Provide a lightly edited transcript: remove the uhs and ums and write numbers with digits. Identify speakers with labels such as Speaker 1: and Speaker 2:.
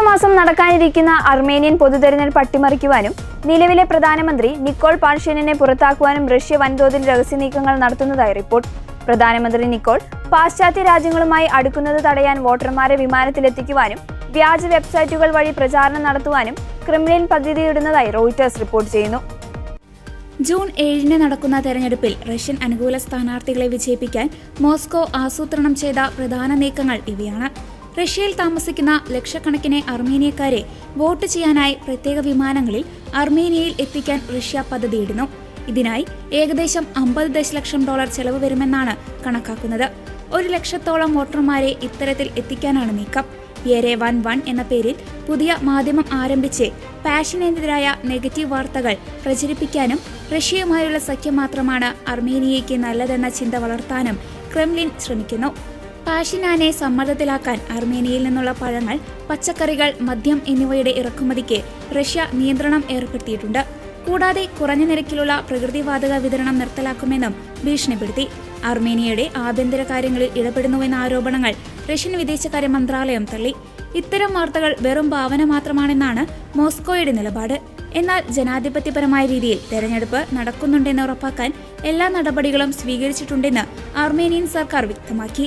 Speaker 1: മാസം നടക്കാനിരിക്കുന്ന അർമേനിയൻ പൊതുതെരഞ്ഞെടുപ്പ് അട്ടിമറിക്കുവാനും നിലവിലെ പ്രധാനമന്ത്രി നിക്കോൾ പാഷിനിനെ പുറത്താക്കുവാനും റഷ്യ വൻതോതിൽ രഹസ്യനീക്കങ്ങൾ നടത്തുന്നതായി റിപ്പോർട്ട്. പ്രധാനമന്ത്രി നിക്കോൾ പാശ്ചാത്യ രാജ്യങ്ങളുമായി അടുക്കുന്നത് തടയാൻ വോട്ടർമാരെ വിമാനത്തിലെത്തിക്കുവാനും വ്യാജ വെബ്സൈറ്റുകൾ വഴി പ്രചാരണം നടത്തുവാനും ക്രെംലിൻ പദ്ധതിയിടുന്നതായി റോയിറ്റേഴ്സ് റിപ്പോർട്ട് ചെയ്യുന്നു.
Speaker 2: ജൂൺ 7 നടക്കുന്ന തെരഞ്ഞെടുപ്പിൽ റഷ്യൻ അനുകൂല സ്ഥാനാർത്ഥികളെ വിജയിപ്പിക്കാൻ മോസ്കോ ആസൂത്രണം ചെയ്ത പ്രധാന നീക്കങ്ങൾ ഇവയാണ്. റഷ്യയിൽ താമസിക്കുന്ന ലക്ഷക്കണക്കിന് അർമേനിയക്കാരെ വോട്ട് ചെയ്യാനായി പ്രത്യേക വിമാനങ്ങളിൽ അർമേനിയയിൽ എത്തിക്കാൻ റഷ്യ പദ്ധതിയിടുന്നു. ഇതിനായി ഏകദേശം $50 ദശലക്ഷം ചെലവ് വരുമെന്നാണ് കണക്കാക്കുന്നത്. 1 ലക്ഷത്തോളം വോട്ടർമാരെ ഇത്തരത്തിൽ എത്തിക്കാനാണ് നീക്കം. യെരെവാൻ എന്ന പേരിൽ പുതിയ മാധ്യമം ആരംഭിച്ച് പാഷിനെതിരായ നെഗറ്റീവ് വാർത്തകൾ പ്രചരിപ്പിക്കാനും റഷ്യയുമായുള്ള സഖ്യം മാത്രമാണ് അർമേനിയയ്ക്ക് നല്ലതെന്ന ചിന്ത വളർത്താനും ക്രെംലിൻ ശ്രമിക്കുന്നു. പാഷിനാനെ സമ്മർദ്ദത്തിലാക്കാൻ അർമേനിയയിൽ നിന്നുള്ള പഴങ്ങൾ, പച്ചക്കറികൾ, മദ്യം എന്നിവയുടെ ഇറക്കുമതിക്ക് റഷ്യ നിയന്ത്രണം ഏർപ്പെടുത്തിയിട്ടുണ്ട്. കൂടാതെ കുറഞ്ഞ നിരക്കിലുള്ള പ്രകൃതിവാതക വിതരണം നിർത്തലാക്കുമെന്നും ഭീഷണിപ്പെടുത്തി. അർമേനിയയുടെ ആഭ്യന്തര കാര്യങ്ങളിൽ ഇടപെടുന്നുവെന്ന ആരോപണങ്ങൾ റഷ്യൻ വിദേശകാര്യ മന്ത്രാലയം തള്ളി. ഇത്തരം വാർത്തകൾ വെറും ഭാവന മാത്രമാണെന്നാണ് മോസ്കോയുടെ നിലപാട്. എന്നാൽ ജനാധിപത്യപരമായ രീതിയിൽ തെരഞ്ഞെടുപ്പ് നടക്കുന്നുണ്ടെന്ന് ഉറപ്പാക്കാൻ എല്ലാ നടപടികളും സ്വീകരിച്ചിട്ടുണ്ടെന്ന് അർമേനിയൻ സർക്കാർ വ്യക്തമാക്കി.